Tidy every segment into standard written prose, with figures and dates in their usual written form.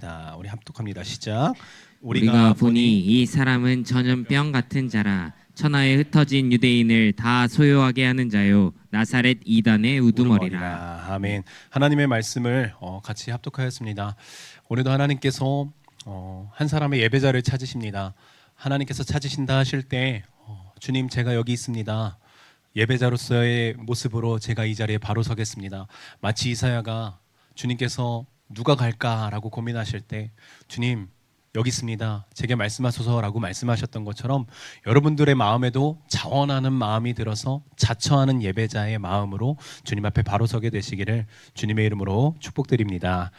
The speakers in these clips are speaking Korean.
자, 우리 합독합니다. 시작. 우리가 보니 이 사람은 전염병 같은 자라 천하에 흩어진 유대인을 다 소요하게 하는 자요 나사렛 이단의 우두머리라. 아멘. 하나님의 말씀을 같이 합독하였습니다. 오늘도 하나님께서 한 사람의 예배자를 찾으십니다. 하나님께서 찾으신다 하실 때 주님 제가 여기 있습니다. 예배자로서의 모습으로 제가 이 자리에 바로 서겠습니다. 마치 이사야가 주님께서 누가 갈까라고 고민하실 때 주님 여기 있습니다. 제게 말씀하소서라고 말씀하셨던 것처럼 여러분들의 마음에도 자원하는 마음이 들어서 자처하는 예배자의 마음으로 주님 앞에 바로 서게 되시기를 주님의 이름으로 축복드립니다.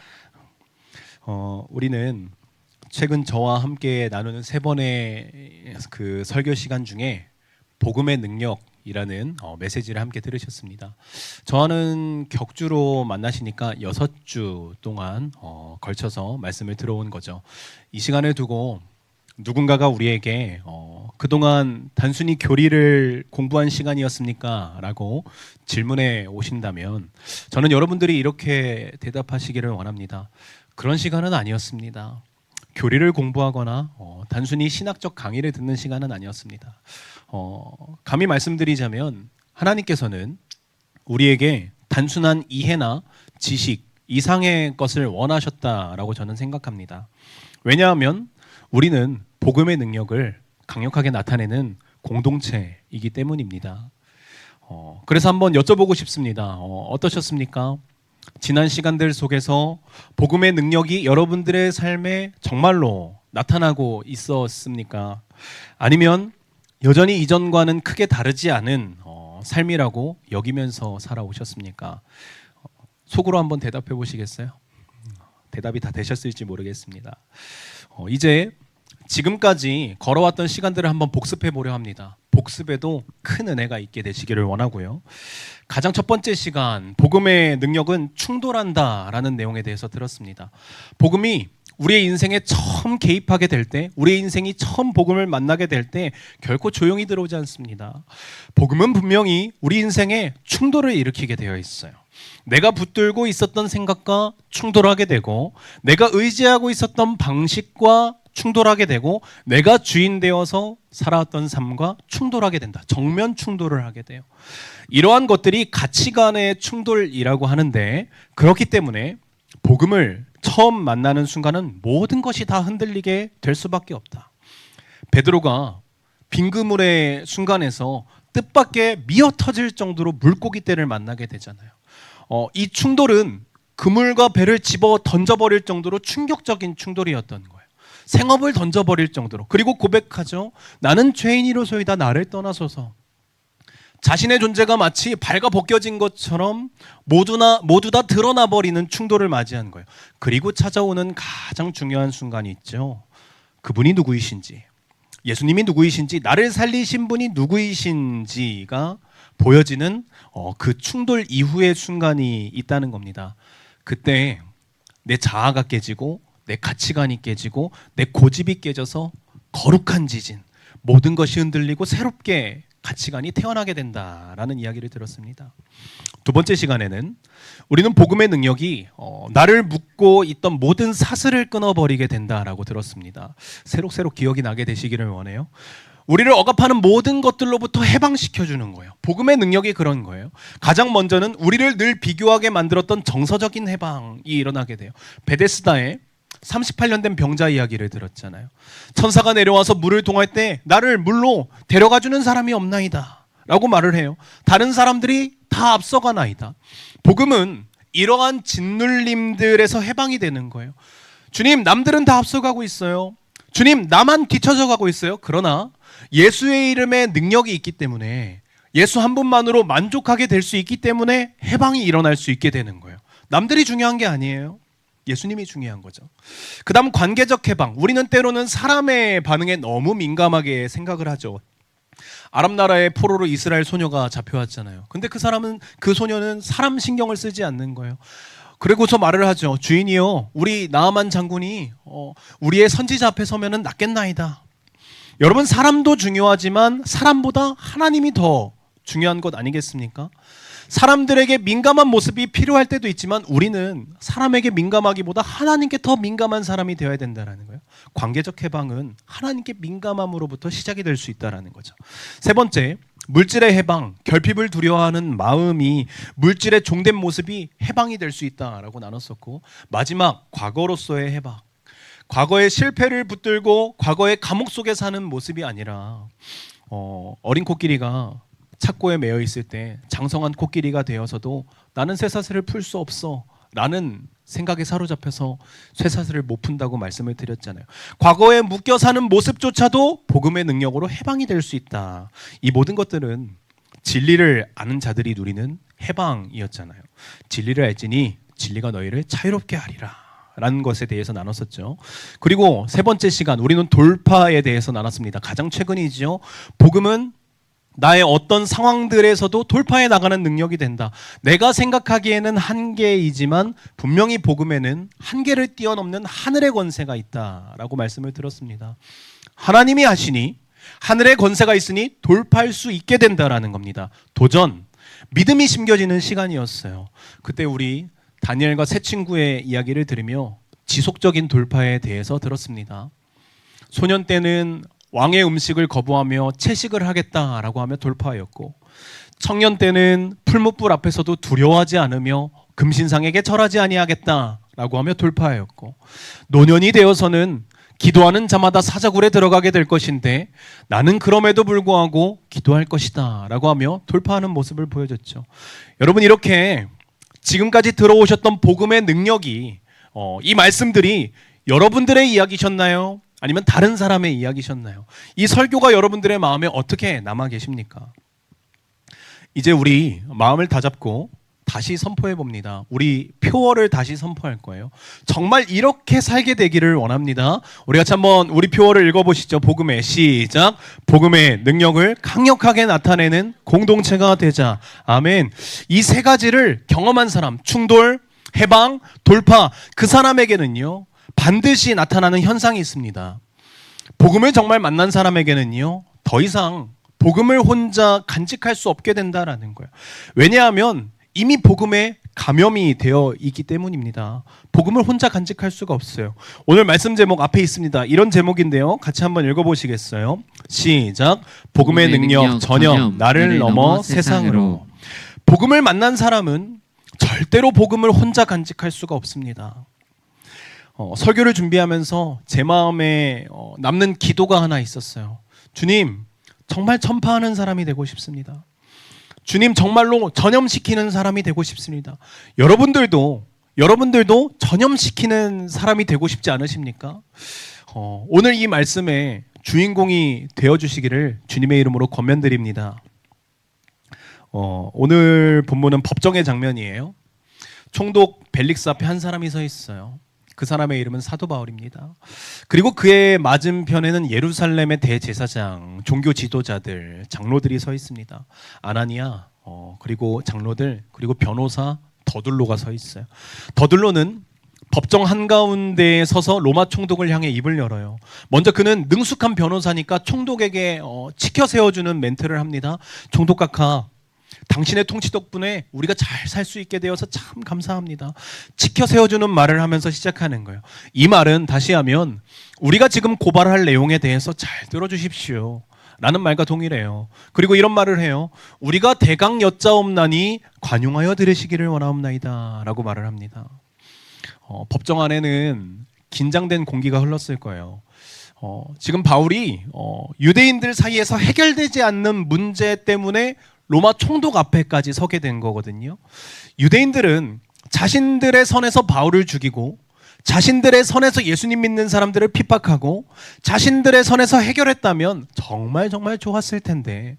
우리는 최근 저와 함께 나누는 세 번의 그 설교 시간 중에 복음의 능력이라는 메시지를 함께 들으셨습니다. 저와는 격주로 만나시니까 6주 동안 걸쳐서 말씀을 들어온 거죠. 이 시간을 두고 누군가가 우리에게 그동안 단순히 교리를 공부한 시간이었습니까? 라고 질문해 오신다면 저는 여러분들이 이렇게 대답하시기를 원합니다. 그런 시간은 아니었습니다. 교리를 공부하거나 단순히 신학적 강의를 듣는 시간은 아니었습니다. 감히 말씀드리자면 하나님께서는 우리에게 단순한 이해나 지식 이상의 것을 원하셨다라고 저는 생각합니다. 왜냐하면 우리는 복음의 능력을 강력하게 나타내는 공동체이기 때문입니다. 그래서 한번 여쭤보고 싶습니다. 어떠셨습니까? 지난 시간들 속에서 복음의 능력이 여러분들의 삶에 정말로 나타나고 있었습니까? 아니면 여전히 이전과는 크게 다르지 않은 삶이라고 여기면서 살아오셨습니까? 속으로 한번 대답해 보시겠어요? 대답이 다 되셨을지 모르겠습니다. 이제 지금까지 걸어왔던 시간들을 한번 복습해 보려 합니다. 복습에도 큰 은혜가 있게 되시기를 원하고요. 가장 첫 번째 시간, 복음의 능력은 충돌한다라는 내용에 대해서 들었습니다. 복음이 우리의 인생에 처음 개입하게 될 때, 우리의 인생이 처음 복음을 만나게 될 때 결코 조용히 들어오지 않습니다. 복음은 분명히 우리 인생에 충돌을 일으키게 되어 있어요. 내가 붙들고 있었던 생각과 충돌하게 되고, 내가 의지하고 있었던 방식과 충돌하게 되고, 내가 주인 되어서 살아왔던 삶과 충돌하게 된다. 정면 충돌을 하게 돼요. 이러한 것들이 가치관의 충돌이라고 하는데, 그렇기 때문에 복음을 처음 만나는 순간은 모든 것이 다 흔들리게 될 수밖에 없다. 베드로가 빈 그물의 순간에서 뜻밖의 미어 터질 정도로 물고기 떼를 만나게 되잖아요. 이 충돌은 그물과 배를 집어 던져버릴 정도로 충격적인 충돌이었던 거예요. 생업을 던져버릴 정도로. 그리고 고백하죠. 나는 죄인이로소이다. 나를 떠나소서. 자신의 존재가 마치 발가 벗겨진 것처럼 모두 다 드러나 버리는 충돌을 맞이한 거예요. 그리고 찾아오는 가장 중요한 순간이 있죠. 그분이 누구이신지, 예수님이 누구이신지, 나를 살리신 분이 누구이신지가 보여지는 그 충돌 이후의 순간이 있다는 겁니다. 그때 내 자아가 깨지고 내 가치관이 깨지고 내 고집이 깨져서 거룩한 지진, 모든 것이 흔들리고 새롭게 가치관이 태어나게 된다라는 이야기를 들었습니다. 두 번째 시간에는 우리는 복음의 능력이 나를 묶고 있던 모든 사슬을 끊어버리게 된다라고 들었습니다. 새록새록 기억이 나게 되시기를 원해요. 우리를 억압하는 모든 것들로부터 해방시켜주는 거예요. 복음의 능력이 그런 거예요. 가장 먼저는 우리를 늘 비교하게 만들었던 정서적인 해방이 일어나게 돼요. 베데스다에 38년 된 병자 이야기를 들었잖아요. 천사가 내려와서 물을 통할 때 나를 물로 데려가주는 사람이 없나이다 라고 말을 해요. 다른 사람들이 다 앞서가나이다. 복음은 이러한 짓눌림들에서 해방이 되는 거예요. 주님, 남들은 다 앞서가고 있어요. 주님, 나만 뒤쳐져 가고 있어요. 그러나 예수의 이름에 능력이 있기 때문에, 예수 한 분만으로 만족하게 될 수 있기 때문에 해방이 일어날 수 있게 되는 거예요. 남들이 중요한 게 아니에요. 예수님이 중요한 거죠. 그 다음 관계적 해방. 우리는 때로는 사람의 반응에 너무 민감하게 생각을 하죠. 아랍 나라의 포로로 이스라엘 소녀가 잡혀왔잖아요. 근데 그 소녀는 사람 신경을 쓰지 않는 거예요. 그리고서 말을 하죠. 주인이요, 우리 나아만 장군이 우리의 선지자 앞에 서면은 낫겠나이다. 여러분, 사람도 중요하지만 사람보다 하나님이 더 중요한 것 아니겠습니까? 사람들에게 민감한 모습이 필요할 때도 있지만 우리는 사람에게 민감하기보다 하나님께 더 민감한 사람이 되어야 된다는 거예요. 관계적 해방은 하나님께 민감함으로부터 시작이 될 수 있다는 거죠. 세 번째, 물질의 해방, 결핍을 두려워하는 마음이 물질의 종된 모습이 해방이 될 수 있다라고 나눴었고, 마지막 과거로서의 해방, 과거의 실패를 붙들고 과거의 감옥 속에 사는 모습이 아니라 어린 코끼리가 착고에 매여 있을 때 장성한 코끼리가 되어서도 나는 쇠사슬을 풀 수 없어 라는 생각에 사로잡혀서 쇠사슬을 못 푼다고 말씀을 드렸잖아요. 과거에 묶여 사는 모습조차도 복음의 능력으로 해방이 될 수 있다. 이 모든 것들은 진리를 아는 자들이 누리는 해방이었잖아요. 진리를 알지니 진리가 너희를 자유롭게 하리라 라는 것에 대해서 나눴었죠. 그리고 세 번째 시간 우리는 돌파에 대해서 나눴습니다. 가장 최근이죠. 복음은 나의 어떤 상황들에서도 돌파해 나가는 능력이 된다. 내가 생각하기에는 한계이지만 분명히 복음에는 한계를 뛰어넘는 하늘의 권세가 있다라고 말씀을 들었습니다. 하나님이 하시니 하늘의 권세가 있으니 돌파할 수 있게 된다라는 겁니다. 도전, 믿음이 심겨지는 시간이었어요. 그때 우리 다니엘과 세 친구의 이야기를 들으며 지속적인 돌파에 대해서 들었습니다. 소년 때는 왕의 음식을 거부하며 채식을 하겠다라고 하며 돌파하였고, 청년 때는 풀무불 앞에서도 두려워하지 않으며 금신상에게 절하지 아니하겠다라고 하며 돌파하였고, 노년이 되어서는 기도하는 자마다 사자굴에 들어가게 될 것인데 나는 그럼에도 불구하고 기도할 것이다 라고 하며 돌파하는 모습을 보여줬죠. 여러분, 이렇게 지금까지 들어오셨던 복음의 능력이 이 말씀들이 여러분들의 이야기셨나요? 아니면 다른 사람의 이야기셨나요? 이 설교가 여러분들의 마음에 어떻게 남아 계십니까? 이제 우리 마음을 다잡고 다시 선포해 봅니다. 우리 표어를 다시 선포할 거예요. 정말 이렇게 살게 되기를 원합니다. 우리 같이 한번 우리 표어를 읽어보시죠. 복음의 시작. 복음의 능력을 강력하게 나타내는 공동체가 되자. 아멘. 이 세 가지를 경험한 사람, 충돌, 해방, 돌파, 그 사람에게는요 반드시 나타나는 현상이 있습니다. 복음을 정말 만난 사람에게는요 더 이상 복음을 혼자 간직할 수 없게 된다라는 거예요. 왜냐하면 이미 복음에 감염이 되어 있기 때문입니다. 복음을 혼자 간직할 수가 없어요. 오늘 말씀 제목 앞에 있습니다. 이런 제목인데요. 같이 한번 읽어보시겠어요? 시작. 복음의 능력 전염 나를 넘어 세상으로. 복음을 만난 사람은 절대로 복음을 혼자 간직할 수가 없습니다. 설교를 준비하면서 제 마음에 남는 기도가 하나 있었어요. 주님, 정말 전파하는 사람이 되고 싶습니다. 주님, 정말로 전염시키는 사람이 되고 싶습니다. 여러분들도 전염시키는 사람이 되고 싶지 않으십니까? 오늘 이 말씀의 주인공이 되어주시기를 주님의 이름으로 권면드립니다. 오늘 본문은 법정의 장면이에요. 총독 벨릭스 앞에 한 사람이 서 있어요. 그 사람의 이름은 사도 바울입니다. 그리고 그의 맞은편에는 예루살렘의 대제사장, 종교 지도자들, 장로들이 서 있습니다. 아나니아, 그리고 장로들, 그리고 변호사 더둘로가 서 있어요. 더둘로는 법정 한가운데에 서서 로마 총독을 향해 입을 열어요. 먼저 그는 능숙한 변호사니까 총독에게 치켜 세워주는 멘트를 합니다. 총독 각하, 당신의 통치 덕분에 우리가 잘 살 수 있게 되어서 참 감사합니다. 지켜 세워주는 말을 하면서 시작하는 거예요. 이 말은 다시 하면 우리가 지금 고발할 내용에 대해서 잘 들어주십시오 라는 말과 동일해요. 그리고 이런 말을 해요. 우리가 대강 여짜옵나니 관용하여 들으시기를 원하옵나이다 라고 말을 합니다. 법정 안에는 긴장된 공기가 흘렀을 거예요. 지금 바울이 유대인들 사이에서 해결되지 않는 문제 때문에 로마 총독 앞에까지 서게 된 거거든요. 유대인들은 자신들의 선에서 바울을 죽이고 자신들의 선에서 예수님 믿는 사람들을 핍박하고 자신들의 선에서 해결했다면 정말 좋았을 텐데,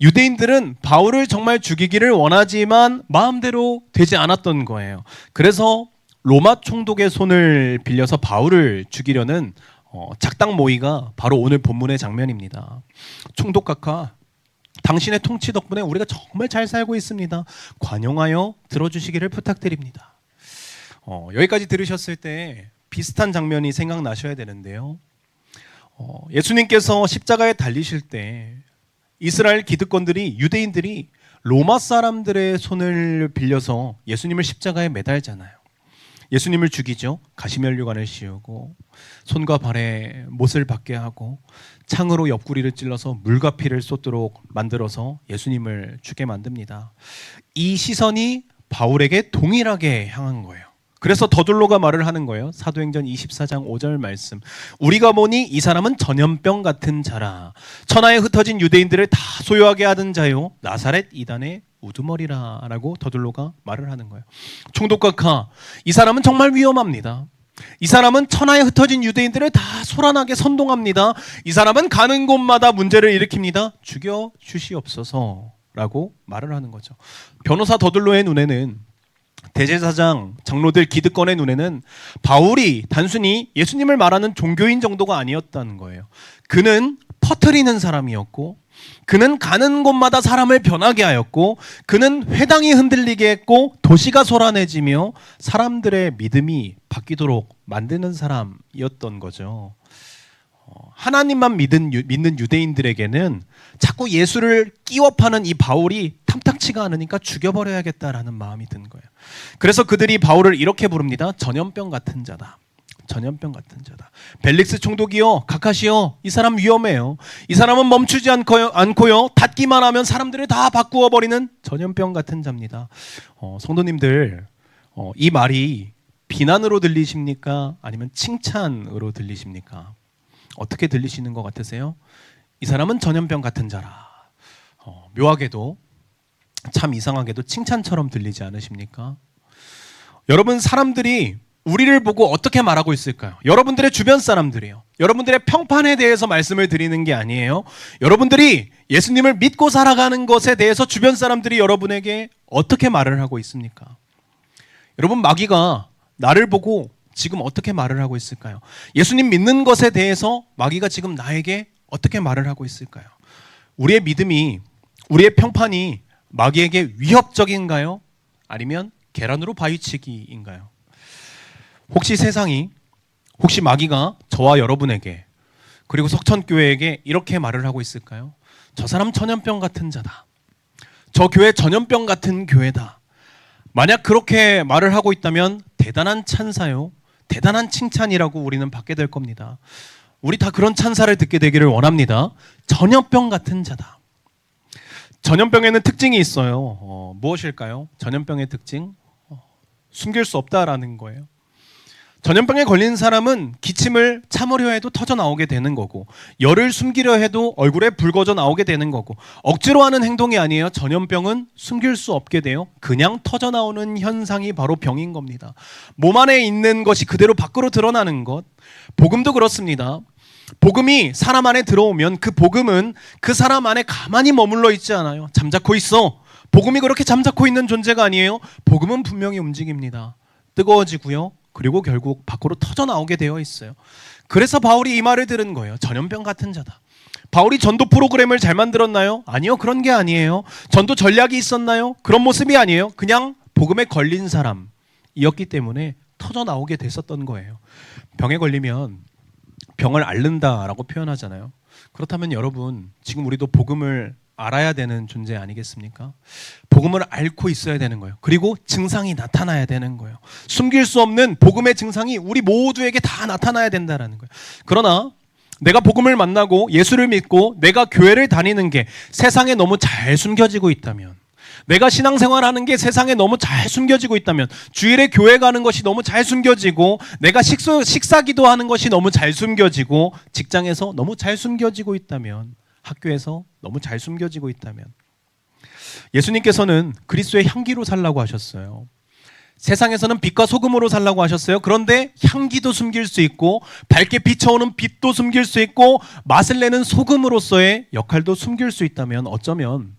유대인들은 바울을 정말 죽이기를 원하지만 마음대로 되지 않았던 거예요. 그래서 로마 총독의 손을 빌려서 바울을 죽이려는 작당 모의가 바로 오늘 본문의 장면입니다. 총독 각하, 당신의 통치 덕분에 우리가 정말 잘 살고 있습니다. 관용하여 들어주시기를 부탁드립니다. 여기까지 들으셨을 때 비슷한 장면이 생각나셔야 되는데요. 예수님께서 십자가에 달리실 때 이스라엘 기득권들이, 유대인들이 로마 사람들의 손을 빌려서 예수님을 십자가에 매달잖아요. 예수님을 죽이죠. 가시면류관을 씌우고 손과 발에 못을 박게 하고 창으로 옆구리를 찔러서 물과 피를 쏟도록 만들어서 예수님을 죽게 만듭니다. 이 시선이 바울에게 동일하게 향한 거예요. 그래서 더둘로가 말을 하는 거예요. 사도행전 24장 5절 말씀. 우리가 보니 이 사람은 전염병 같은 자라. 천하에 흩어진 유대인들을 다 소유하게 하던 자요. 나사렛 이단의 우두머리라 라고 더둘로가 말을 하는 거예요. 총독각하, 이 사람은 정말 위험합니다. 이 사람은 천하에 흩어진 유대인들을 다 소란하게 선동합니다. 이 사람은 가는 곳마다 문제를 일으킵니다. 죽여 주시옵소서 라고 말을 하는 거죠. 변호사 더둘로의 눈에는, 대제사장, 장로들, 기득권의 눈에는 바울이 단순히 예수님을 말하는 종교인 정도가 아니었다는 거예요. 그는 퍼뜨리는 사람이었고, 그는 가는 곳마다 사람을 변하게 하였고, 그는 회당이 흔들리게 했고, 도시가 소란해지며 사람들의 믿음이 바뀌도록 만드는 사람이었던 거죠. 하나님만 믿는 유대인들에게는 자꾸 예수를 끼워 파는 이 바울이 탐탁치가 않으니까 죽여버려야겠다라는 마음이 든 거예요. 그래서 그들이 바울을 이렇게 부릅니다. 전염병 같은 자다. 전염병 같은 자다. 벨릭스 총독이요, 각하시요, 이 사람 위험해요. 이 사람은 멈추지 않고요, 닫기만 하면 사람들을 다 바꾸어 버리는 전염병 같은 자입니다. 성도님들, 이 말이 비난으로 들리십니까? 아니면 칭찬으로 들리십니까? 어떻게 들리시는 것 같으세요? 이 사람은 전염병 같은 자라. 묘하게도, 참 이상하게도 칭찬처럼 들리지 않으십니까? 여러분, 사람들이 우리를 보고 어떻게 말하고 있을까요? 여러분들의 주변 사람들이요. 여러분들의 평판에 대해서 말씀을 드리는 게 아니에요. 여러분들이 예수님을 믿고 살아가는 것에 대해서 주변 사람들이 여러분에게 어떻게 말을 하고 있습니까? 여러분, 마귀가 나를 보고 지금 어떻게 말을 하고 있을까요? 예수님 믿는 것에 대해서 마귀가 지금 나에게 어떻게 말을 하고 있을까요? 우리의 믿음이, 우리의 평판이 마귀에게 위협적인가요? 아니면 계란으로 바위치기인가요? 혹시 마귀가 저와 여러분에게, 그리고 석천교회에게 이렇게 말을 하고 있을까요? 저 사람 전염병 같은 자다. 저 교회 전염병 같은 교회다. 만약 그렇게 말을 하고 있다면 대단한 찬사요, 대단한 칭찬이라고 우리는 받게 될 겁니다. 우리 다 그런 찬사를 듣게 되기를 원합니다. 전염병 같은 자다. 전염병에는 특징이 있어요. 무엇일까요? 전염병의 특징? 숨길 수 없다라는 거예요. 전염병에 걸린 사람은 기침을 참으려 해도 터져 나오게 되는 거고, 열을 숨기려 해도 얼굴에 붉어져 나오게 되는 거고, 억지로 하는 행동이 아니에요. 전염병은 숨길 수 없게 돼요. 그냥 터져 나오는 현상이 바로 병인 겁니다. 몸 안에 있는 것이 그대로 밖으로 드러나는 것. 복음도 그렇습니다. 복음이 사람 안에 들어오면 그 복음은 그 사람 안에 가만히 머물러 있지 않아요. 잠자코 있어. 복음이 그렇게 잠자코 있는 존재가 아니에요. 복음은 분명히 움직입니다. 뜨거워지고요, 그리고 결국 밖으로 터져 나오게 되어 있어요. 그래서 바울이 이 말을 들은 거예요. 전염병 같은 자다. 바울이 전도 프로그램을 잘 만들었나요? 아니요, 그런 게 아니에요. 전도 전략이 있었나요? 그런 모습이 아니에요. 그냥 복음에 걸린 사람이었기 때문에 터져 나오게 됐었던 거예요. 병에 걸리면 병을 앓는다라고 표현하잖아요. 그렇다면 여러분, 지금 우리도 복음을 알아야 되는 존재 아니겠습니까? 복음을 앓고 있어야 되는 거예요. 그리고 증상이 나타나야 되는 거예요. 숨길 수 없는 복음의 증상이 우리 모두에게 다 나타나야 된다는 거예요. 그러나 내가 복음을 만나고 예수를 믿고 내가 교회를 다니는 게 세상에 너무 잘 숨겨지고 있다면, 내가 신앙생활하는 게 세상에 너무 잘 숨겨지고 있다면, 주일에 교회 가는 것이 너무 잘 숨겨지고, 내가 식사기도 하는 것이 너무 잘 숨겨지고, 직장에서 너무 잘 숨겨지고 있다면, 학교에서 너무 잘 숨겨지고 있다면, 예수님께서는 그리스도의 향기로 살라고 하셨어요. 세상에서는 빛과 소금으로 살라고 하셨어요. 그런데 향기도 숨길 수 있고, 밝게 비춰오는 빛도 숨길 수 있고, 맛을 내는 소금으로서의 역할도 숨길 수 있다면, 어쩌면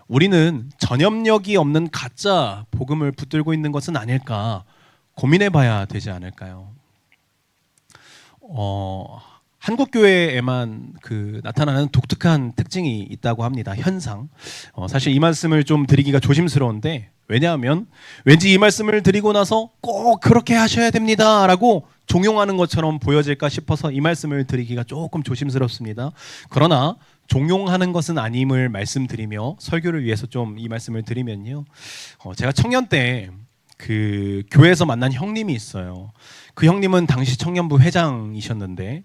우리는 전염력이 없는 가짜 복음을 붙들고 있는 것은 아닐까 고민해 봐야 되지 않을까요? 한국 교회에만 나타나는 독특한 특징이 있다고 합니다. 현상. 사실 이 말씀을 좀 드리기가 조심스러운데, 왜냐하면 왠지 이 말씀을 드리고 나서 꼭 그렇게 하셔야 됩니다라고 종용하는 것처럼 보여질까 싶어서 이 말씀을 드리기가 조금 조심스럽습니다. 그러나 종용하는 것은 아님을 말씀드리며 설교를 위해서 좀 이 말씀을 드리면요. 제가 청년 때 그 교회에서 만난 형님이 있어요. 그 형님은 당시 청년부 회장이셨는데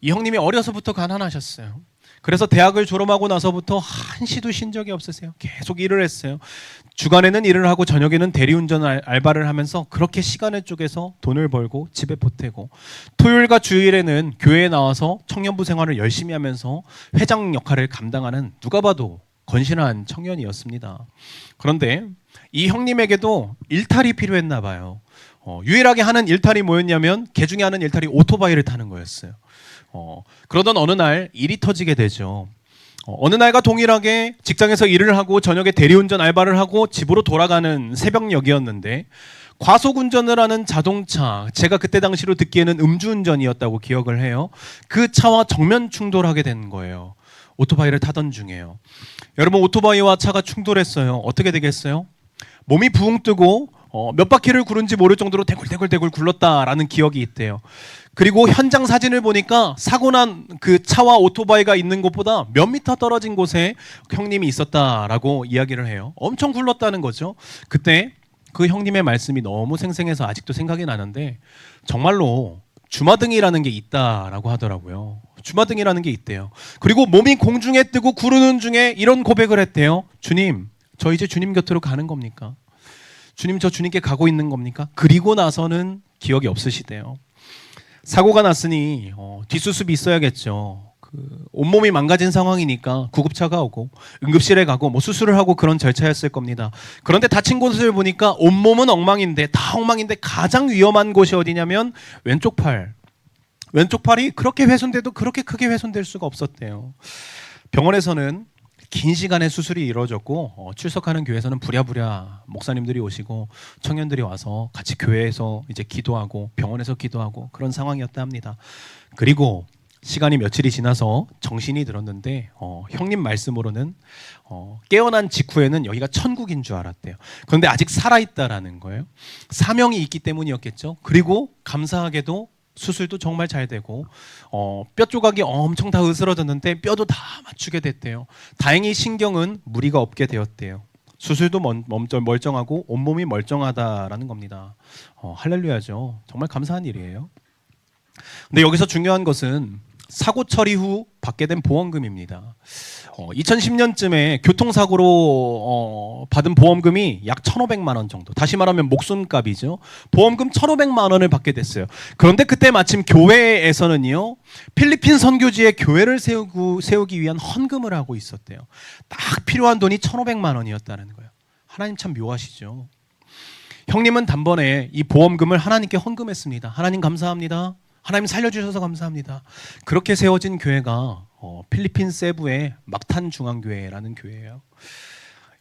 이 형님이 어려서부터 가난하셨어요. 그래서 대학을 졸업하고 나서부터 한시도 쉰 적이 없으세요. 계속 일을 했어요. 주간에는 일을 하고 저녁에는 대리운전 알바를 하면서 그렇게 시간을 쪼개서 돈을 벌고 집에 보태고 토요일과 주일에는 교회에 나와서 청년부 생활을 열심히 하면서 회장 역할을 감당하는 누가 봐도 건실한 청년이었습니다. 그런데 이 형님에게도 일탈이 필요했나 봐요. 유일하게 하는 일탈이 뭐였냐면 개중에 하는 일탈이 오토바이를 타는 거였어요. 그러던 어느 날 일이 터지게 되죠. 어느 날과 동일하게 직장에서 일을 하고 저녁에 대리운전 알바를 하고 집으로 돌아가는 새벽녘이었는데 과속운전을 하는 자동차, 제가 그때 당시로 듣기에는 음주운전이었다고 기억을 해요. 그 차와 정면 충돌하게 된 거예요. 오토바이를 타던 중에요. 여러분, 오토바이와 차가 충돌했어요. 어떻게 되겠어요? 몸이 부웅 뜨고 몇 바퀴를 구른지 모를 정도로 대굴대굴 굴렀다라는 기억이 있대요. 그리고 현장 사진을 보니까 사고 난 그 차와 오토바이가 있는 곳보다 몇 미터 떨어진 곳에 형님이 있었다라고 이야기를 해요. 엄청 굴렀다는 거죠. 그때 그 형님의 말씀이 너무 생생해서 아직도 생각이 나는데 정말로 주마등이라는 게 있다라고 하더라고요. 주마등이라는 게 있대요. 그리고 몸이 공중에 뜨고 구르는 중에 이런 고백을 했대요. 주님, 저 이제 주님 곁으로 가는 겁니까? 주님, 저 주님께 가고 있는 겁니까? 그리고 나서는 기억이 없으시대요. 사고가 났으니 뒷수습이 있어야겠죠. 온몸이 망가진 상황이니까 구급차가 오고 응급실에 가고 뭐 수술을 하고 그런 절차였을 겁니다. 그런데 다친 곳을 보니까 온몸은 엉망인데 다 엉망인데 가장 위험한 곳이 어디냐면 왼쪽 팔. 왼쪽 팔이 그렇게 훼손돼도 그렇게 크게 훼손될 수가 없었대요. 병원에서는 긴 시간의 수술이 이루어졌고 출석하는 교회에서는 부랴부랴 목사님들이 오시고 청년들이 와서 같이 교회에서 이제 기도하고 병원에서 기도하고 그런 상황이었다 합니다. 그리고 시간이 며칠이 지나서 정신이 들었는데 형님 말씀으로는 깨어난 직후에는 여기가 천국인 줄 알았대요. 그런데 아직 살아있다라는 거예요. 사명이 있기 때문이었겠죠. 그리고 감사하게도 수술도 정말 잘 되고 뼈 조각이 엄청 다 으스러졌는데 뼈도 다 맞추게 됐대요. 다행히 신경은 무리가 없게 되었대요. 수술도 멀쩡하고 온몸이 멀쩡하다라는 겁니다. 할렐루야죠. 정말 감사한 일이에요. 근데 여기서 중요한 것은 사고 처리 후 받게 된 보험금입니다. 2010년쯤에 교통사고로 받은 보험금이 약 1,500만 원 정도. 다시 말하면 목숨값이죠. 보험금 1,500만 원을 받게 됐어요. 그런데 그때 마침 교회에서는요. 필리핀 선교지에 교회를 세우기 위한 헌금을 하고 있었대요. 딱 필요한 돈이 1,500만 원이었다는 거예요. 하나님 참 묘하시죠. 형님은 단번에 이 보험금을 하나님께 헌금했습니다. 하나님 감사합니다. 하나님 살려주셔서 감사합니다. 그렇게 세워진 교회가 필리핀 세부의 막탄 중앙교회라는 교회예요.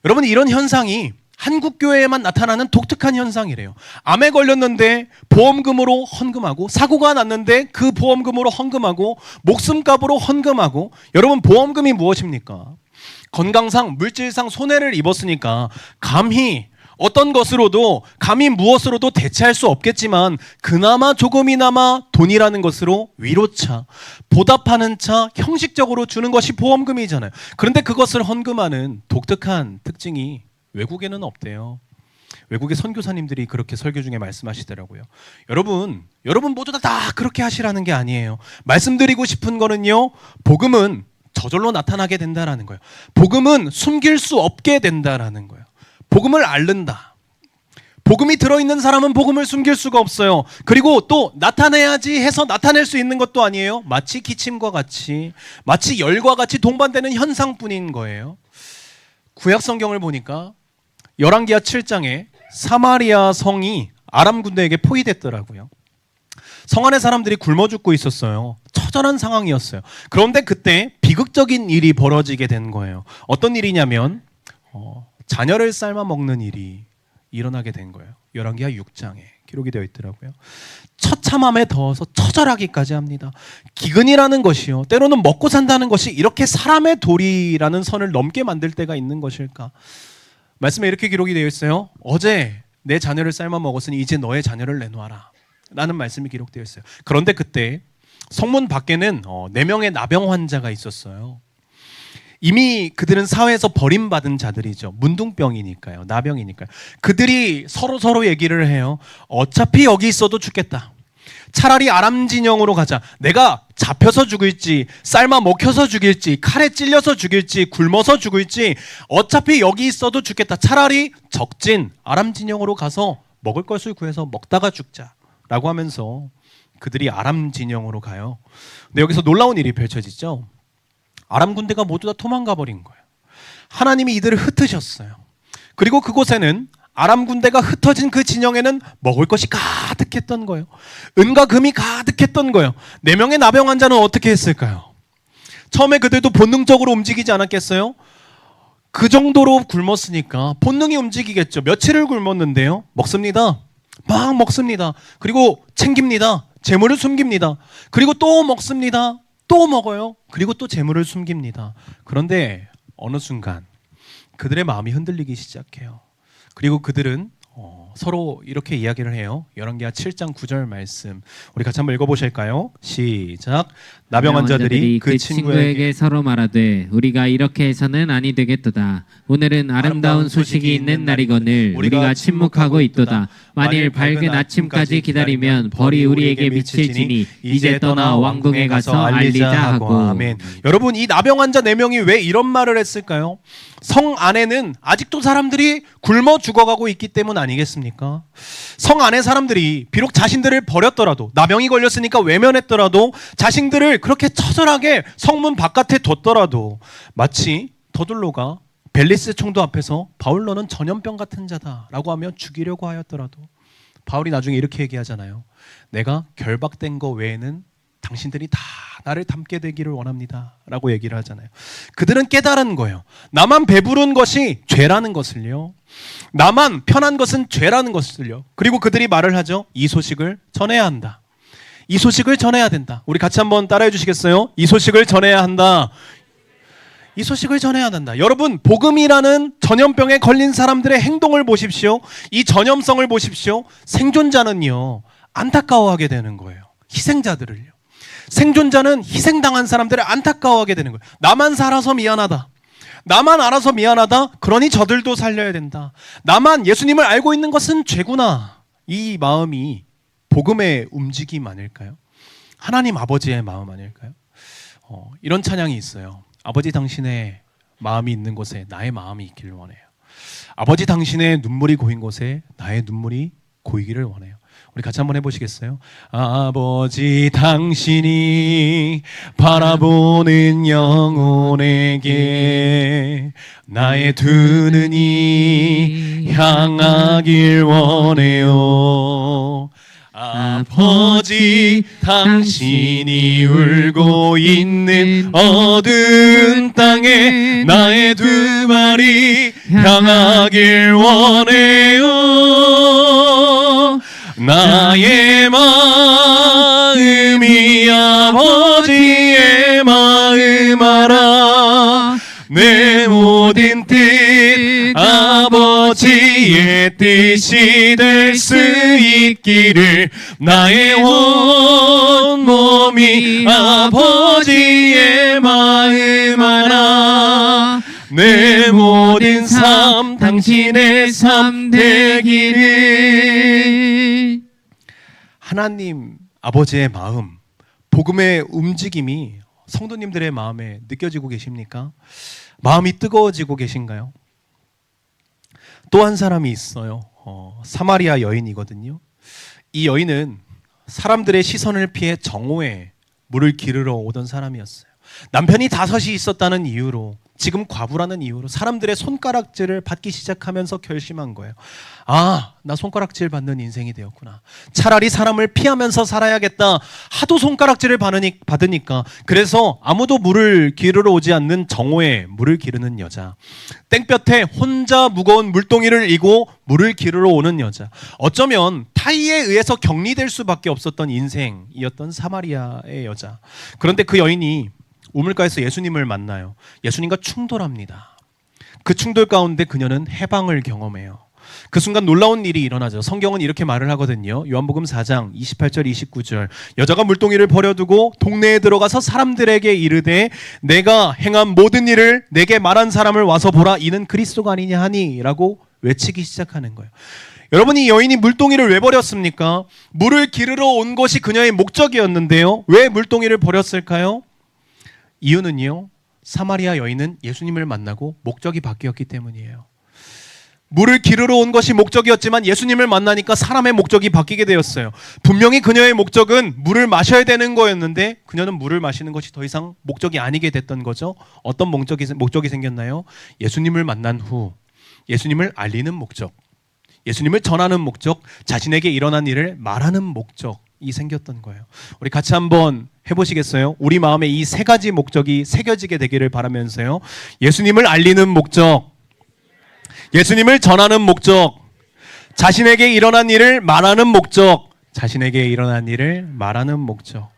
여러분, 이런 현상이 한국 교회에만 나타나는 독특한 현상이래요. 암에 걸렸는데 보험금으로 헌금하고, 사고가 났는데 그 보험금으로 헌금하고, 목숨값으로 헌금하고. 여러분, 보험금이 무엇입니까? 건강상, 물질상 손해를 입었으니까 감히 어떤 것으로도 감히 무엇으로도 대체할 수 없겠지만 그나마 조금이나마 돈이라는 것으로 위로차, 보답하는 차, 형식적으로 주는 것이 보험금이잖아요. 그런데 그것을 헌금하는 독특한 특징이 외국에는 없대요. 외국의 선교사님들이 그렇게 설교 중에 말씀하시더라고요. 여러분 모두 다 그렇게 하시라는 게 아니에요. 말씀드리고 싶은 거는요, 복음은 저절로 나타나게 된다라는 거예요. 복음은 숨길 수 없게 된다라는 거예요. 복음을 앓는다. 복음이 들어있는 사람은 복음을 숨길 수가 없어요. 그리고 또 나타내야지 해서 나타낼 수 있는 것도 아니에요. 마치 기침과 같이, 마치 열과 같이 동반되는 현상뿐인 거예요. 구약 성경을 보니까 열왕기하 7장에 사마리아 성이 아람 군대에게 포위됐더라고요. 성 안에 사람들이 굶어 죽고 있었어요. 처절한 상황이었어요. 그런데 그때 비극적인 일이 벌어지게 된 거예요. 어떤 일이냐면 자녀를 삶아 먹는 일이 일어나게 된 거예요. 열왕기하 6장에 기록이 되어 있더라고요. 처참함에 더해서 처절하기까지 합니다. 기근이라는 것이요, 때로는 먹고 산다는 것이 이렇게 사람의 도리라는 선을 넘게 만들 때가 있는 것일까? 말씀에 이렇게 기록이 되어 있어요. 어제 내 자녀를 삶아 먹었으니 이제 너의 자녀를 내놓아라. 라는 말씀이 기록되어 있어요. 그런데 그때 성문 밖에는 4명의 나병 환자가 있었어요. 이미 그들은 사회에서 버림받은 자들이죠. 문둥병이니까요. 나병이니까요. 그들이 서로 얘기를 해요. 어차피 여기 있어도 죽겠다. 차라리 아람 진영으로 가자. 내가 잡혀서 죽을지, 삶아 먹혀서 죽일지, 칼에 찔려서 죽일지, 굶어서 죽을지 어차피 여기 있어도 죽겠다. 차라리 적진 아람 진영으로 가서 먹을 것을 구해서 먹다가 죽자라고 하면서 그들이 아람 진영으로 가요. 근데 여기서 놀라운 일이 펼쳐지죠. 아람 군대가 모두 다 도망가 버린 거예요. 하나님이 이들을 흩으셨어요. 그리고 그곳에는 아람 군대가 흩어진 그 진영에는 먹을 것이 가득했던 거예요. 은과 금이 가득했던 거예요. 4명의 나병 환자는 어떻게 했을까요? 처음에 그들도 본능적으로 움직이지 않았겠어요? 그 정도로 굶었으니까 본능이 움직이겠죠. 며칠을 굶었는데요. 먹습니다. 막 먹습니다. 그리고 챙깁니다. 재물을 숨깁니다. 그리고 또 먹습니다. 또 먹어요. 그리고 또 재물을 숨깁니다. 그런데 어느 순간 그들의 마음이 흔들리기 시작해요. 그리고 그들은 서로 이렇게 이야기를 해요. 열왕기하 7장 9절 말씀 우리 같이 한번 읽어보실까요? 시작. 나병 환자들이 그 친구에게 서로 말하되 우리가 이렇게 해서는 아니 되겠도다. 오늘은 아름다운 소식이 있는 날이거늘 우리가 침묵하고 있도다. 만일 밝은 아침까지 기다리면 벌이 우리에게 미칠지니 이제 떠나 왕궁에 가서 알리자 하고. 아멘. 여러분, 이 나병 환자 4명이 왜 이런 말을 했을까요? 성 안에는 아직도 사람들이 굶어 죽어가고 있기 때문 아니겠습니까? 성 안에 사람들이 비록 자신들을 버렸더라도, 나병이 걸렸으니까 외면했더라도, 자신들을 그렇게 처절하게 성문 바깥에 뒀더라도 마치 더둘로가 벨리스 총독 앞에서 바울 너는 전염병 같은 자다라고 하며 죽이려고 하였더라도 바울이 나중에 이렇게 얘기하잖아요. 내가 결박된 거 외에는 당신들이 다 나를 닮게 되기를 원합니다 라고 얘기를 하잖아요. 그들은 깨달은 거예요. 나만 배부른 것이 죄라는 것을요, 나만 편한 것은 죄라는 것을요. 그리고 그들이 말을 하죠. 이 소식을 전해야 한다. 이 소식을 전해야 된다. 우리 같이 한번 따라해 주시겠어요? 이 소식을 전해야 한다. 이 소식을 전해야 한다. 여러분, 복음이라는 전염병에 걸린 사람들의 행동을 보십시오. 이 전염성을 보십시오. 생존자는요, 안타까워하게 되는 거예요. 희생자들을요. 생존자는 희생당한 사람들을 안타까워하게 되는 거예요. 나만 살아서 미안하다. 나만 알아서 미안하다. 그러니 저들도 살려야 된다. 나만 예수님을 알고 있는 것은 죄구나. 이 마음이 복음의 움직임 아닐까요? 하나님 아버지의 마음 아닐까요? 이런 찬양이 있어요. 아버지 당신의 마음이 있는 곳에 나의 마음이 있기를 원해요. 아버지 당신의 눈물이 고인 곳에 나의 눈물이 고이기를 원해요. 우리 같이 한번 해보시겠어요? 아버지 당신이 바라보는 영혼에게 나의 두 눈이 향하길 원해요. 아버지 당신이 울고 있는 어두운 땅에 나의 두 발이 향하길 원해요. 나의 마음이 아버지의 마음 알아. 내 모든 뜻 아버지의 뜻이 될 수 있기를. 나의 온 몸이 아버지의 마음 알아. 내 모든 삶 당신의 삶 되기를. 하나님 아버지의 마음, 복음의 움직임이 성도님들의 마음에 느껴지고 계십니까? 마음이 뜨거워지고 계신가요? 또 한 사람이 있어요. 사마리아 여인이거든요. 이 여인은 사람들의 시선을 피해 정오에 물을 기르러 오던 사람이었어요. 남편이 5이 있었다는 이유로, 지금 과부라는 이유로 사람들의 손가락질을 받기 시작하면서 결심한 거예요. 아, 나 손가락질 받는 인생이 되었구나. 차라리 사람을 피하면서 살아야겠다. 하도 손가락질을 받으니까. 그래서 아무도 물을 기르러 오지 않는 정오에 물을 기르는 여자, 땡볕에 혼자 무거운 물동이를 이고 물을 기르러 오는 여자, 어쩌면 타이에 의해서 격리될 수밖에 없었던 인생이었던 사마리아의 여자. 그런데 그 여인이 우물가에서 예수님을 만나요. 예수님과 충돌합니다. 그 충돌 가운데 그녀는 해방을 경험해요. 그 순간 놀라운 일이 일어나죠. 성경은 이렇게 말을 하거든요. 요한복음 4장 28절 29절. 여자가 물동이를 버려두고 동네에 들어가서 사람들에게 이르되 내가 행한 모든 일을 내게 말한 사람을 와서 보라. 이는 그리스도가 아니냐 하니 라고 외치기 시작하는 거예요. 여러분, 이 여인이 물동이를 왜 버렸습니까? 물을 기르러 온 것이 그녀의 목적이었는데요. 왜 물동이를 버렸을까요? 이유는요, 사마리아 여인은 예수님을 만나고 목적이 바뀌었기 때문이에요. 물을 기르러 온 것이 목적이었지만 예수님을 만나니까 사람의 목적이 바뀌게 되었어요. 분명히 그녀의 목적은 물을 마셔야 되는 거였는데 그녀는 물을 마시는 것이 더 이상 목적이 아니게 됐던 거죠. 어떤 목적이 생겼나요? 예수님을 만난 후 예수님을 알리는 목적, 예수님을 전하는 목적, 자신에게 일어난 일을 말하는 목적이 생겼던 거예요. 우리 같이 한번 해보시겠어요? 우리 마음에 이 세 가지 목적이 새겨지게 되기를 바라면서요. 예수님을 알리는 목적, 예수님을 전하는 목적, 자신에게 일어난 일을 말하는 목적, 자신에게 일어난 일을 말하는 목적.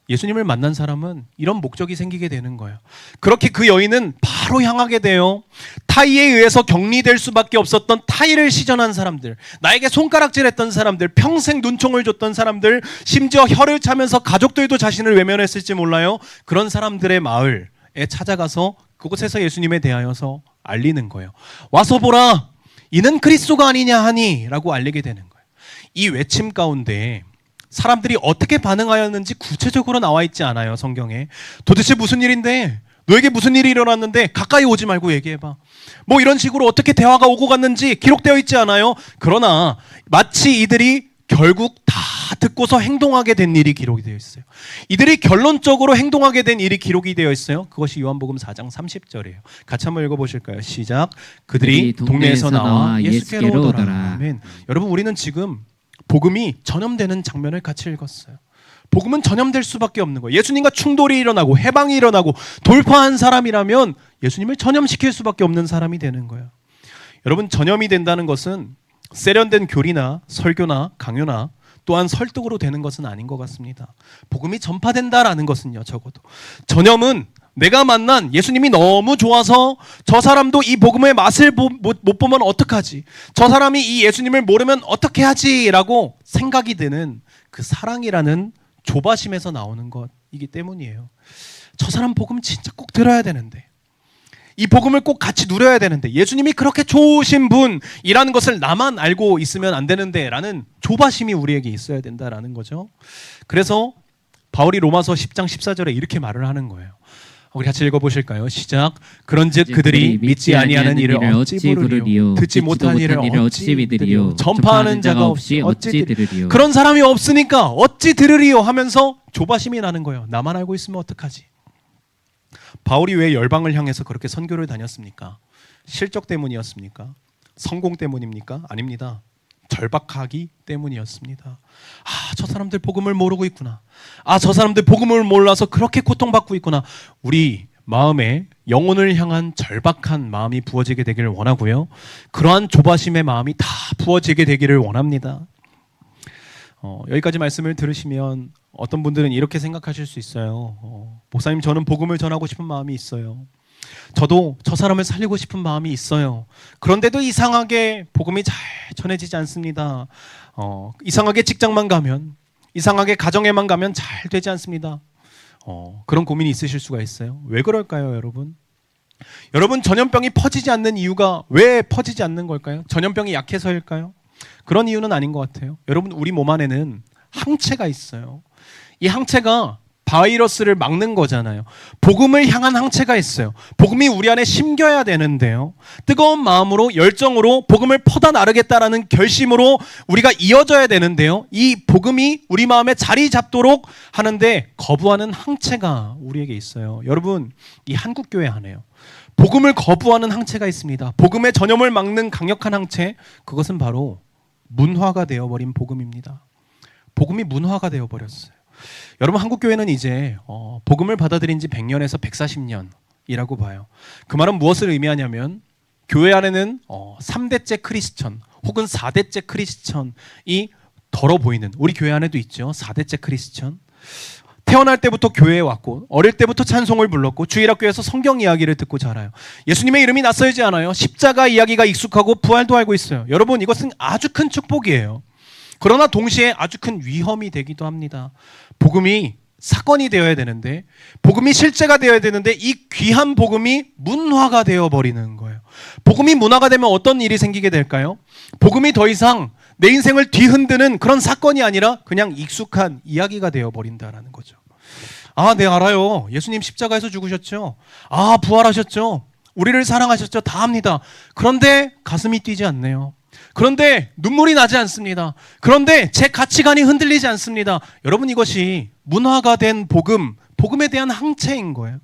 예수님을 만난 사람은 이런 목적이 생기게 되는 거예요. 그렇게 그 여인은 바로 향하게 돼요. 타의에 의해서 격리될 수밖에 없었던 타의를 시전한 사람들, 나에게 손가락질했던 사람들, 평생 눈총을 줬던 사람들, 심지어 혀를 차면서 가족들도 자신을 외면했을지 몰라요. 그런 사람들의 마을에 찾아가서 그곳에서 예수님에 대하여서 알리는 거예요. 와서 보라, 이는 그리스도가 아니냐 하니 라고 알리게 되는 거예요. 이 외침 가운데 사람들이 어떻게 반응하였는지 구체적으로 나와 있지 않아요, 성경에. 도대체 무슨 일인데? 너에게 무슨 일이 일어났는데 가까이 오지 말고 얘기해봐. 뭐 이런 식으로 어떻게 대화가 오고 갔는지 기록되어 있지 않아요. 그러나 마치 이들이 결국 다 듣고서 행동하게 된 일이 기록이 되어 있어요. 이들이 결론적으로 행동하게 된 일이 기록이 되어 있어요. 그것이 요한복음 4장 30절이에요. 같이 한번 읽어보실까요? 시작. 그들이 동네에서 나와 예수께로 오더라. 아멘. 여러분, 우리는 지금 복음이 전염되는 장면을 같이 읽었어요. 복음은 전염될 수밖에 없는 거예요. 예수님과 충돌이 일어나고 해방이 일어나고 돌파한 사람이라면 예수님을 전염시킬 수밖에 없는 사람이 되는 거예요. 여러분, 전염이 된다는 것은 세련된 교리나 설교나 강요나 또한 설득으로 되는 것은 아닌 것 같습니다. 복음이 전파된다라는 것은요, 적어도 전염은 내가 만난 예수님이 너무 좋아서 저 사람도 이 복음의 맛을 못 보면 어떡하지? 저 사람이 이 예수님을 모르면 어떻게 하지? 라고 생각이 드는 그 사랑이라는 조바심에서 나오는 것이기 때문이에요. 저 사람 복음 진짜 꼭 들어야 되는데, 이 복음을 꼭 같이 누려야 되는데, 예수님이 그렇게 좋으신 분이라는 것을 나만 알고 있으면 안 되는데 라는 조바심이 우리에게 있어야 된다라는 거죠. 그래서 바울이 로마서 10장 14절에 이렇게 말을 하는 거예요. 우리 같이 읽어보실까요? 시작. 그런즉 그들이 믿지 아니하는 일을 어찌 부르리요? 듣지 못한 일을 어찌 믿으리요? 전파하는 자가 없이 어찌 들으리요? 그런 사람이 없으니까 어찌 들으리요? 하면서 조바심이 나는 거예요. 나만 알고 있으면 어떡하지? 바울이 왜 열방을 향해서 그렇게 선교를 다녔습니까? 실적 때문이었습니까? 성공 때문입니까? 아닙니다. 절박하기 때문이었습니다. 저 사람들 복음을 모르고 있구나. 저 사람들 복음을 몰라서 그렇게 고통받고 있구나. 우리 마음에 영혼을 향한 절박한 마음이 부어지게 되기를 원하고요. 그러한 조바심의 마음이 다 부어지게 되기를 원합니다. 여기까지 말씀을 들으시면 어떤 분들은 이렇게 생각하실 수 있어요. 목사님, 저는 복음을 전하고 싶은 마음이 있어요. 저도 저 사람을 살리고 싶은 마음이 있어요. 그런데도 이상하게 복음이 잘 전해지지 않습니다. 이상하게 직장만 가면, 이상하게 가정에만 가면 잘 되지 않습니다. 그런 고민이 있으실 수가 있어요. 왜 그럴까요, 여러분? 여러분, 전염병이 퍼지지 않는 이유가 왜 퍼지지 않는 걸까요? 전염병이 약해서일까요? 그런 이유는 아닌 것 같아요. 여러분, 우리 몸 안에는 항체가 있어요. 이 항체가 바이러스를 막는 거잖아요. 복음을 향한 항체가 있어요. 복음이 우리 안에 심겨야 되는데요. 뜨거운 마음으로, 열정으로 복음을 퍼다 나르겠다라는 결심으로 우리가 이어져야 되는데요. 이 복음이 우리 마음에 자리 잡도록 하는데 거부하는 항체가 우리에게 있어요. 여러분, 이 한국교회 안에요, 복음을 거부하는 항체가 있습니다. 복음의 전염을 막는 강력한 항체, 그것은 바로 문화가 되어버린 복음입니다. 복음이 문화가 되어버렸어요. 여러분, 한국교회는 이제 복음을 받아들인 지 100년에서 140년이라고 봐요. 그 말은 무엇을 의미하냐면 교회 안에는 3대째 크리스천 혹은 4대째 크리스천이 덜어 보이는, 우리 교회 안에도 있죠. 4대째 크리스천. 태어날 때부터 교회에 왔고 어릴 때부터 찬송을 불렀고 주일학교에서 성경 이야기를 듣고 자라요. 예수님의 이름이 낯설지 않아요. 십자가 이야기가 익숙하고 부활도 알고 있어요. 여러분, 이것은 아주 큰 축복이에요. 그러나 동시에 아주 큰 위험이 되기도 합니다. 복음이 사건이 되어야 되는데, 복음이 실제가 되어야 되는데 이 귀한 복음이 문화가 되어버리는 거예요. 복음이 문화가 되면 어떤 일이 생기게 될까요? 복음이 더 이상 내 인생을 뒤흔드는 그런 사건이 아니라 그냥 익숙한 이야기가 되어버린다라는 거죠. 아, 네, 알아요. 예수님 십자가에서 죽으셨죠. 아, 부활하셨죠. 우리를 사랑하셨죠. 다 압니다. 그런데 가슴이 뛰지 않네요. 그런데 눈물이 나지 않습니다. 그런데 제 가치관이 흔들리지 않습니다. 여러분, 이것이 문화가 된 복음, 복음에 대한 항체인 거예요.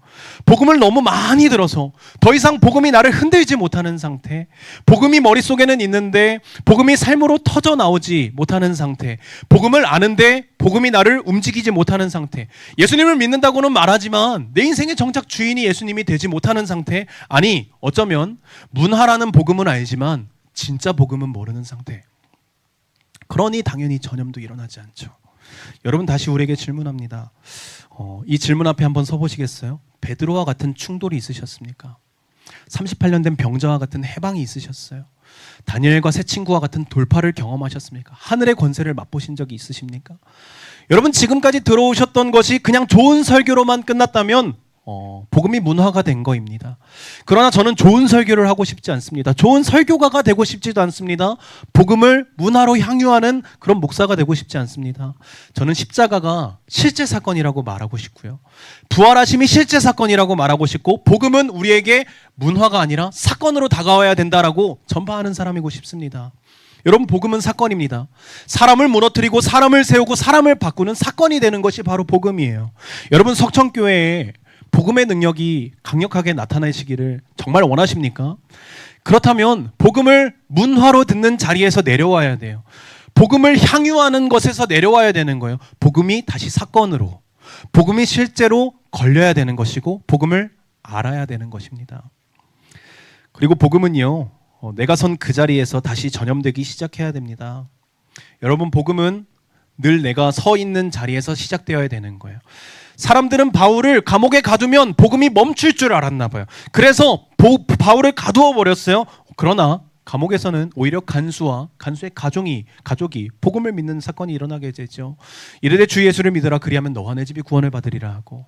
복음을 너무 많이 들어서 더 이상 복음이 나를 흔들지 못하는 상태, 복음이 머릿속에는 있는데 복음이 삶으로 터져 나오지 못하는 상태, 복음을 아는데 복음이 나를 움직이지 못하는 상태, 예수님을 믿는다고는 말하지만 내 인생의 정작 주인이 예수님이 되지 못하는 상태, 아니 어쩌면 문화라는 복음은 알지만 진짜 복음은 모르는 상태. 그러니 당연히 전염도 일어나지 않죠. 여러분, 다시 우리에게 질문합니다. 이 질문 앞에 한번 서보시겠어요? 베드로와 같은 충돌이 있으셨습니까? 38년 된 병자와 같은 해방이 있으셨어요? 다니엘과 새 친구와 같은 돌파를 경험하셨습니까? 하늘의 권세를 맛보신 적이 있으십니까? 여러분, 지금까지 들어오셨던 것이 그냥 좋은 설교로만 끝났다면 복음이 문화가 된 거입니다. 그러나 저는 좋은 설교를 하고 싶지 않습니다. 좋은 설교가가 되고 싶지도 않습니다. 복음을 문화로 향유하는 그런 목사가 되고 싶지 않습니다. 저는 십자가가 실제 사건이라고 말하고 싶고요. 부활하심이 실제 사건이라고 말하고 싶고, 복음은 우리에게 문화가 아니라 사건으로 다가와야 된다라고 전파하는 사람이고 싶습니다. 여러분, 복음은 사건입니다. 사람을 무너뜨리고 사람을 세우고 사람을 바꾸는 사건이 되는 것이 바로 복음이에요. 여러분, 석천교회에 복음의 능력이 강력하게 나타나시기를 정말 원하십니까? 그렇다면 복음을 문화로 듣는 자리에서 내려와야 돼요. 복음을 향유하는 것에서 내려와야 되는 거예요. 복음이 다시 사건으로, 복음이 실제로 걸려야 되는 것이고 복음을 알아야 되는 것입니다. 그리고 복음은요, 내가 선 그 자리에서 다시 전염되기 시작해야 됩니다. 여러분, 복음은 늘 내가 서 있는 자리에서 시작되어야 되는 거예요. 사람들은 바울을 감옥에 가두면 복음이 멈출 줄 알았나 봐요. 그래서 바울을 가두어 버렸어요. 그러나 감옥에서는 오히려 간수의 가족이 복음을 믿는 사건이 일어나게 되죠. 이르되 주 예수를 믿으라, 그리하면 너와 내 집이 구원을 받으리라 하고,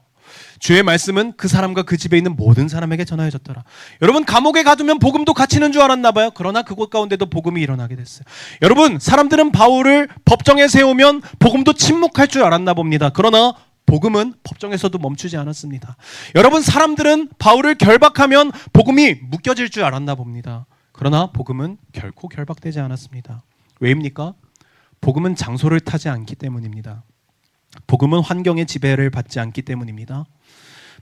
주의 말씀은 그 사람과 그 집에 있는 모든 사람에게 전하여졌더라. 여러분, 감옥에 가두면 복음도 갇히는 줄 알았나 봐요. 그러나 그곳 가운데도 복음이 일어나게 됐어요. 여러분, 사람들은 바울을 법정에 세우면 복음도 침묵할 줄 알았나 봅니다. 그러나 복음은 법정에서도 멈추지 않았습니다. 여러분, 사람들은 바울을 결박하면 복음이 묶여질 줄 알았나 봅니다. 그러나 복음은 결코 결박되지 않았습니다. 왜입니까? 복음은 장소를 타지 않기 때문입니다. 복음은 환경의 지배를 받지 않기 때문입니다.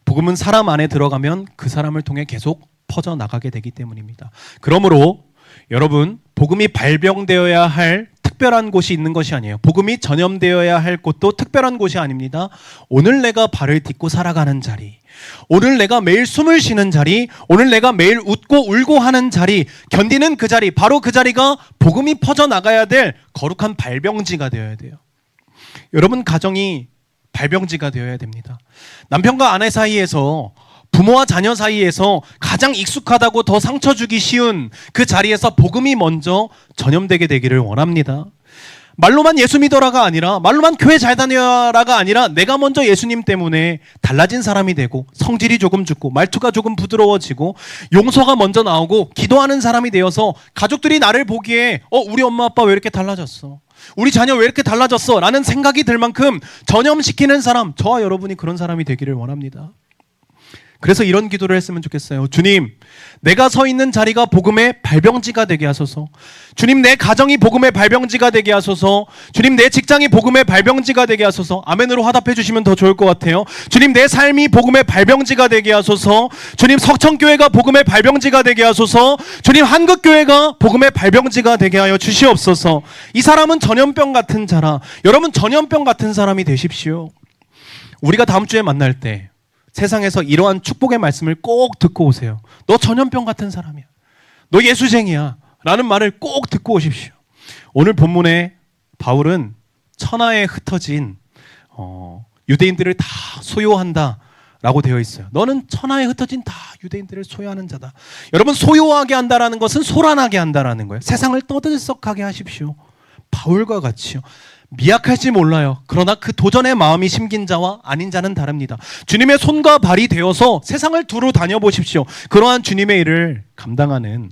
복음은 사람 안에 들어가면 그 사람을 통해 계속 퍼져나가게 되기 때문입니다. 그러므로 여러분, 복음이 발병되어야 할 특별한 곳이 있는 것이 아니에요. 복음이 전염되어야 할 곳도 특별한 곳이 아닙니다. 오늘 내가 발을 딛고 살아가는 자리, 오늘 내가 매일 숨을 쉬는 자리, 오늘 내가 매일 웃고 울고 하는 자리, 견디는 그 자리, 바로 그 자리가 복음이 퍼져나가야 될 거룩한 발병지가 되어야 돼요. 여러분, 가정이 발병지가 되어야 됩니다. 남편과 아내 사이에서, 부모와 자녀 사이에서 가장 익숙하다고 더 상처 주기 쉬운 그 자리에서 복음이 먼저 전염되게 되기를 원합니다. 말로만 예수 믿어라가 아니라, 말로만 교회 잘 다녀라가 아니라, 내가 먼저 예수님 때문에 달라진 사람이 되고, 성질이 조금 죽고, 말투가 조금 부드러워지고, 용서가 먼저 나오고, 기도하는 사람이 되어서 가족들이 나를 보기에 우리 엄마 아빠 왜 이렇게 달라졌어? 우리 자녀 왜 이렇게 달라졌어? 라는 생각이 들 만큼 전염시키는 사람, 저와 여러분이 그런 사람이 되기를 원합니다. 그래서 이런 기도를 했으면 좋겠어요. 주님, 내가 서 있는 자리가 복음의 발병지가 되게 하소서. 주님, 내 가정이 복음의 발병지가 되게 하소서. 주님, 내 직장이 복음의 발병지가 되게 하소서. 아멘으로 화답해 주시면 더 좋을 것 같아요. 주님, 내 삶이 복음의 발병지가 되게 하소서. 주님, 석천교회가 복음의 발병지가 되게 하소서. 주님, 한국교회가 복음의 발병지가 되게 하여 주시옵소서. 이 사람은 전염병 같은 자라. 여러분, 전염병 같은 사람이 되십시오. 우리가 다음 주에 만날 때 세상에서 이러한 축복의 말씀을 꼭 듣고 오세요. 너 전염병 같은 사람이야, 너 예수쟁이야 라는 말을 꼭 듣고 오십시오. 오늘 본문에 바울은 천하에 흩어진 유대인들을 다 소유한다라고 되어 있어요. 너는 천하에 흩어진 다 유대인들을 소유하는 자다. 여러분, 소유하게 한다라는 것은 소란하게 한다라는 거예요. 세상을 떠들썩하게 하십시오. 바울과 같이요. 미약할지 몰라요. 그러나 그 도전의 마음이 심긴 자와 아닌 자는 다릅니다. 주님의 손과 발이 되어서 세상을 두루 다녀보십시오. 그러한 주님의 일을 감당하는